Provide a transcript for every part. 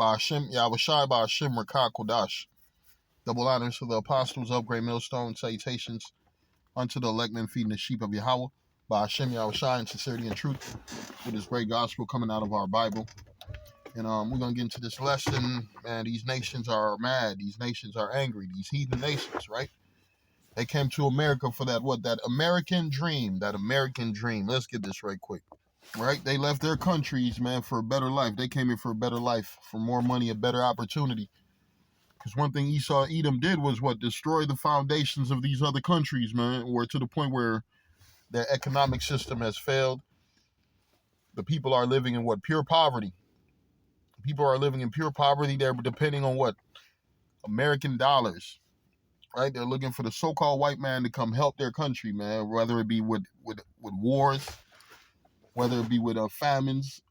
by Hashem Yahushai, by Hashem Rakah Kodash. Double honors to the apostles of Great Millstone. Salutations unto the elect men feeding the sheep of Yahweh, by Hashem Yahushai in sincerity and truth, with this great gospel coming out of our Bible. And we're going to get into this lesson. Man, these nations are mad. These nations are angry. These heathen nations, right? They came to America for that American dream. That American dream. Let's get this right quick. Right? They left their countries, man, for a better life. They came here for a better life, for more money, a better opportunity. Because one thing Esau Edom did was destroy the foundations of these other countries, man, where to the point where their economic system has failed. The people are living in pure poverty. People are living in pure poverty. They're depending on American dollars, right? They're looking for the so-called white man to come help their country, man, whether it be with wars, whether it be with famines,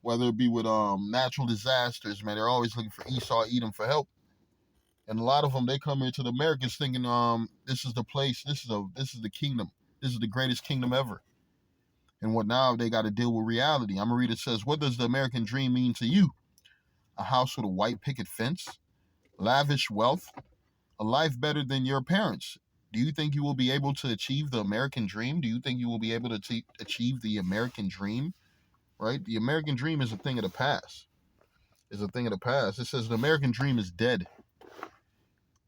whether it be with natural disasters, man. They're always looking for Esau Edom for help. And a lot of them, they come here to the Americans thinking, this is the place, this is the kingdom, this is the greatest kingdom ever. And now they got to deal with reality. I'm gonna read. It says, what does the American dream mean to you? A house with a white picket fence, lavish wealth, a life better than your parents. Do you think you will be able to achieve the American dream? Do you think you will be able to achieve the American dream? Right? The American dream is a thing of the past. It's a thing of the past. It says the American dream is dead.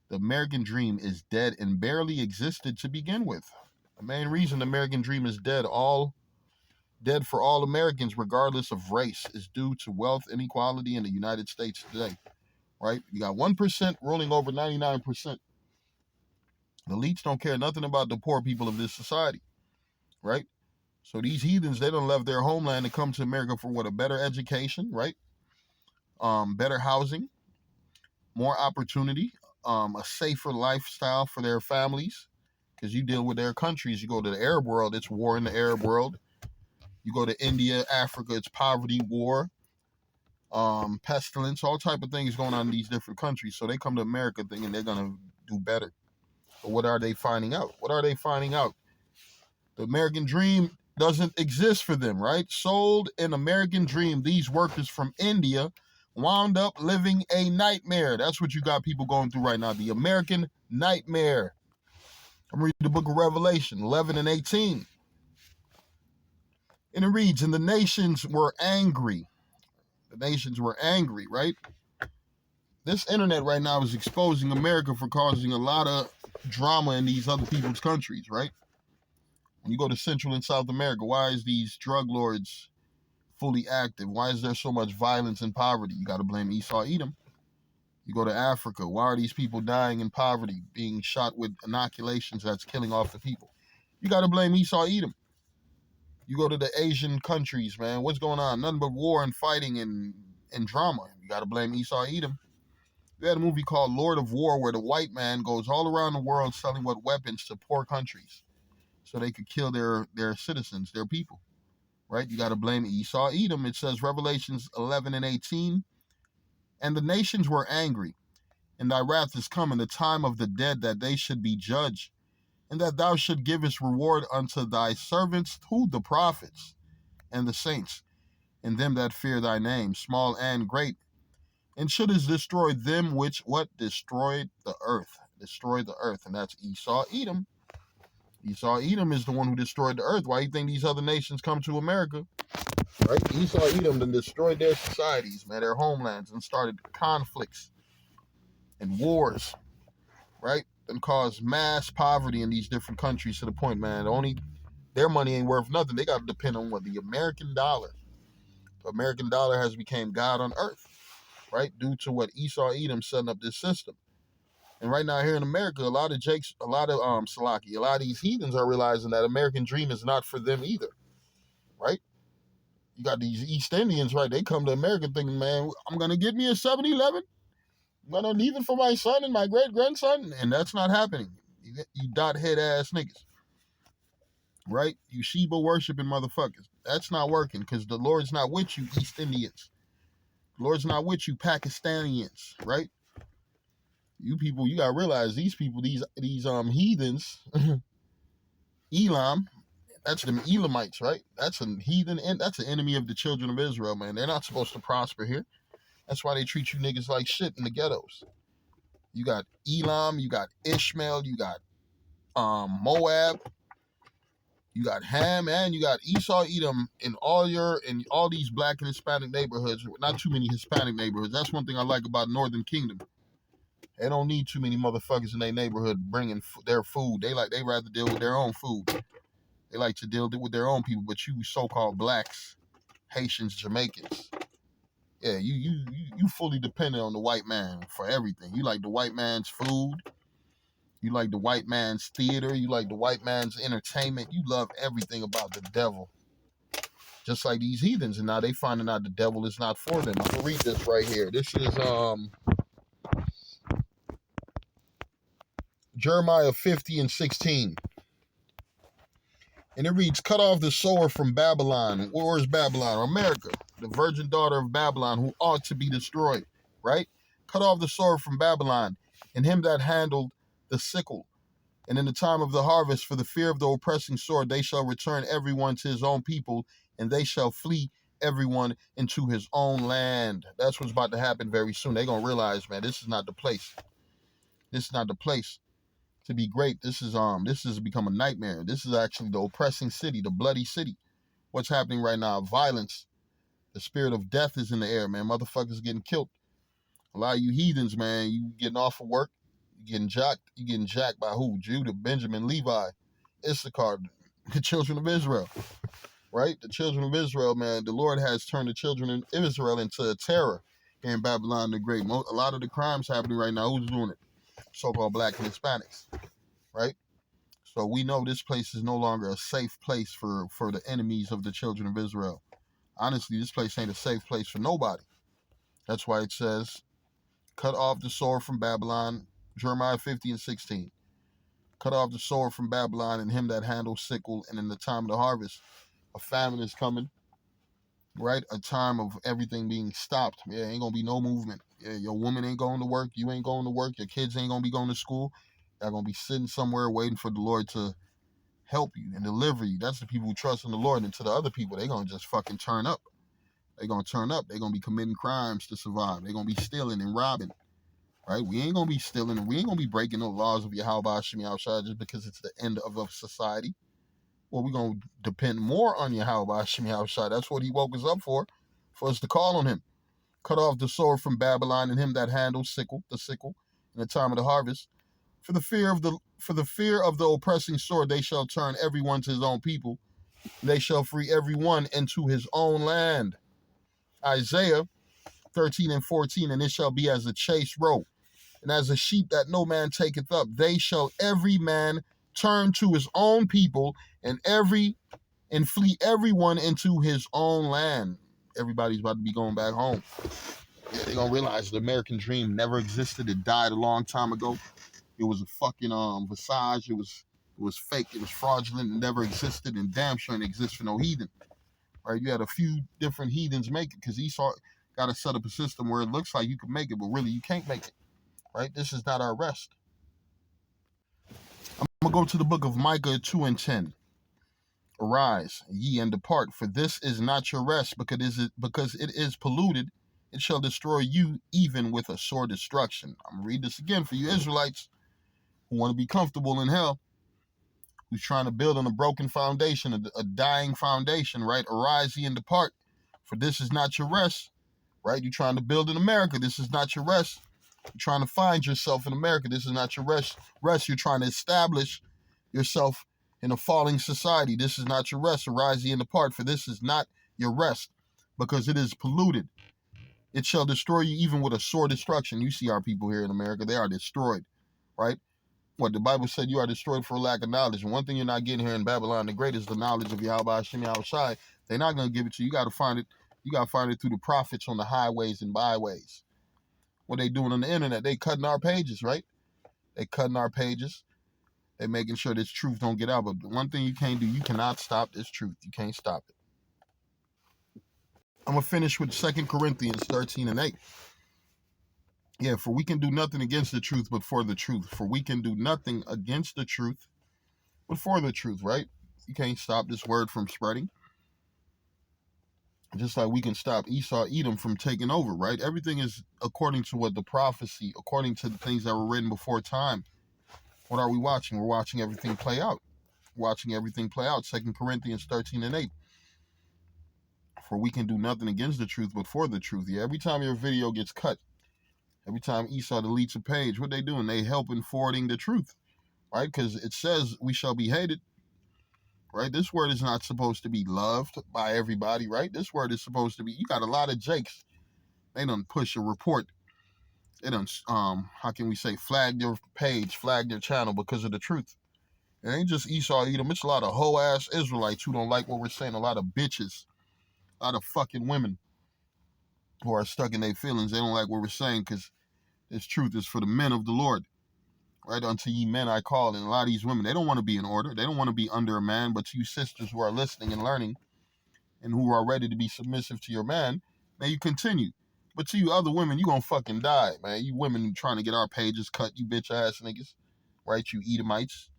The American dream is dead and barely existed to begin with. The main reason the American dream is dead for all Americans, regardless of race, is due to wealth inequality in the United States today. Right? You got 1% ruling over 99%. The elites don't care nothing about the poor people of this society. Right? So these heathens, they don't left their homeland to come to America for a better education, right? Better housing, more opportunity, a safer lifestyle for their families. Because you deal with their countries. You go to the Arab world, it's war in the Arab world. You go to India, Africa, it's poverty, war, pestilence, all type of things going on in these different countries. So they come to America thinking they're going to do better. But what are they finding out? The American dream doesn't exist for them, right? Sold an American dream. These workers from India wound up living a nightmare. That's what you got people going through right now. The American nightmare. I'm reading the book of Revelation 11 and 18. And it reads, and the nations were angry. The nations were angry, right? This internet right now is exposing America for causing a lot of drama in these other people's countries, right? When you go to Central and South America, why is these drug lords fully active? Why is there so much violence and poverty? You got to blame Esau Edom. You go to Africa, why are these people dying in poverty, being shot with inoculations that's killing off the people? You got to blame Esau Edom. You go to the Asian countries, man, what's going on? Nothing but war and fighting and drama. You got to blame Esau Edom. We had a movie called Lord of War where the white man goes all around the world selling weapons to poor countries so they could kill their citizens, their people, right? You got to blame Esau Edom. It says Revelations 11 and 18, and the nations were angry, and thy wrath is come in the time of the dead, that they should be judged, and that thou should givest reward unto thy servants, who the prophets and the saints, and them that fear thy name, small and great, and shouldest destroy them which destroyed the earth. Destroy the earth, and that's Esau Edom. Esau Edom is the one who destroyed the earth. Why do you think these other nations come to America? Right? Esau Edom then destroyed their societies, man, their homelands, and started conflicts and wars, right? And caused mass poverty in these different countries to the point, man, their money ain't worth nothing. They got to depend on the American dollar. The American dollar has become God on earth, right? Due to Esau Edom setting up this system. And right now here in America, a lot of these heathens are realizing that American dream is not for them either, right? You got these East Indians, right? They come to America thinking, man, I'm going to get me a 7-Eleven. I'm going to leave it for my son and my great-grandson. And that's not happening. You dot-head ass niggas, right? You Sheba worshiping motherfuckers. That's not working because the Lord's not with you, East Indians. The Lord's not with you, Pakistanians, right? You people, you gotta realize these people, these heathens, Elam, that's them Elamites, right? That's a heathen, and that's an enemy of the children of Israel, man. They're not supposed to prosper here. That's why they treat you niggas like shit in the ghettos. You got Elam, you got Ishmael, you got Moab, you got Ham, and you got Esau, Edom in all these black and Hispanic neighborhoods. Not too many Hispanic neighborhoods. That's one thing I like about Northern Kingdom. They don't need too many motherfuckers in their neighborhood bringing their food. They rather deal with their own food. They like to deal with their own people. But you so-called blacks, Haitians, Jamaicans, yeah, you fully dependent on the white man for everything. You like the white man's food. You like the white man's theater. You like the white man's entertainment. You love everything about the devil. Just like these heathens. And now they finding out the devil is not for them. I'm going to read this right here. This is Jeremiah 50:16. And it reads, cut off the sword from Babylon. Where is Babylon? Or America, the virgin daughter of Babylon, who ought to be destroyed, right? Cut off the sword from Babylon, and him that handled the sickle. And in the time of the harvest, for the fear of the oppressing sword, they shall return everyone to his own people, and they shall flee everyone into his own land. That's what's about to happen very soon. They're going to realize, man, this is not the place. This is not the place to be great. This has become a nightmare. This is actually the oppressing city, the bloody city. What's happening right now? Violence. The spirit of death is in the air, man. Motherfuckers getting killed. A lot of you heathens, man, you getting off of work, you getting jacked. You getting jacked by who? Judah, Benjamin, Levi, Issachar, the children of Israel, right? The children of Israel, man. The Lord has turned the children of Israel into a terror here in Babylon the Great. A lot of the crimes happening right now, who's doing it? So-called black and Hispanics, right? So we know this place is no longer a safe place for the enemies of the children of Israel. Honestly, this place ain't a safe place for nobody. That's why it says, cut off the sword from Babylon, Jeremiah 50:16. Cut off the sword from Babylon and him that handles sickle, and in the time of the harvest, a famine is coming, right? A time of everything being stopped. Yeah, ain't gonna be no movement. Yeah, your woman ain't going to work, you ain't going to work, your kids ain't gonna be going to school. Y'all gonna be sitting somewhere waiting for the Lord to help you and deliver you. That's the people who trust in the Lord. And to the other people, they're gonna just fucking turn up. They're gonna turn up. They're gonna be committing crimes to survive. They're gonna be stealing and robbing. Right? We ain't gonna be stealing and we ain't gonna be breaking the laws of Yahweh Shemi Shai just because it's the end of a society. Well, we're gonna depend more on Yahweh Shemi Shai. That's what he woke us up for us to call on him. Cut off the sword from Babylon and him that handles the sickle, in the time of the harvest. For the fear of the oppressing sword, they shall turn everyone to his own people. They shall free everyone into his own land. Isaiah 13:14, and it shall be as a chase roe, and as a sheep that no man taketh up. They shall every man turn to his own people, and flee everyone into his own land. Everybody's about to be going back home. Yeah, they're gonna realize the American dream never existed. It died a long time ago. It was a fucking visage. It was fake. It was fraudulent. It never existed, and damn sure it exists for no heathen. Right? You had a few different heathens make it because Esau got to set up a system where it looks like you can make it, but really you can't make it. Right? This is not our rest. I'm gonna go to the book of Micah 2:10. Arise, ye, and depart, for this is not your rest, because it is polluted. It shall destroy you even with a sore destruction. I'm gonna read this again for you Israelites who want to be comfortable in hell, who's trying to build on a broken foundation, a dying foundation, right? Arise ye and depart, for this is not your rest, right? You're trying to build in America. This is not your rest. You're trying to find yourself in America. This is not your rest. You're trying to establish yourself in a falling society. This is not your rest. Arise ye and depart, for this is not your rest, because it is polluted. It shall destroy you even with a sore destruction. You see our people here in America, they are destroyed, right? What the Bible said, you are destroyed for lack of knowledge. And one thing you're not getting here in Babylon the Great is the knowledge of Yahweh Shemi Shai. They're not going to give it to you. You got to find it. You got to find it through the prophets on the highways and byways. What they doing on the internet? They cutting our pages, right? They cutting our pages. They making sure this truth don't get out. But one thing you can't do, you cannot stop this truth. You can't stop it. I'm going to finish with 2 Corinthians 13:8. Yeah, for we can do nothing against the truth, but for the truth. For we can do nothing against the truth, but for the truth, right? You can't stop this word from spreading. Just like we can stop Esau, Edom from taking over, right? Everything is according to what the prophecy, according to the things that were written before time. What are we watching? We're watching everything play out. Watching everything play out. 2 Corinthians 13 and 8. For we can do nothing against the truth, but for the truth. Yeah, every time your video gets cut, every time Esau deletes a page, what they doing? They helping forwarding the truth, right? Because it says we shall be hated, right? This word is not supposed to be loved by everybody, right? This word is supposed to be, you got a lot of Jakes. They done push a report. They done, how can we say, flag their page, flag their channel because of the truth. It ain't just Esau, Edom. It's a lot of hoe-ass Israelites who don't like what we're saying. A lot of bitches. A lot of fucking women who are stuck in their feelings. They don't like what we're saying because this truth is for the men of the Lord. Right? Unto ye men I call. And a lot of these women, they don't want to be in order. They don't want to be under a man. But you sisters who are listening and learning and who are ready to be submissive to your man, man, you continue. But to you other women, you gonna fucking die, man. You women trying to get our pages cut, you bitch ass niggas. Right? You Edomites.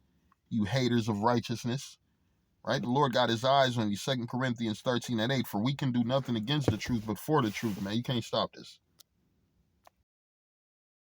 You haters of righteousness. Right? The Lord got his eyes on you. 2 Corinthians 13 and 8. For we can do nothing against the truth, but for the truth, man. You can't stop this.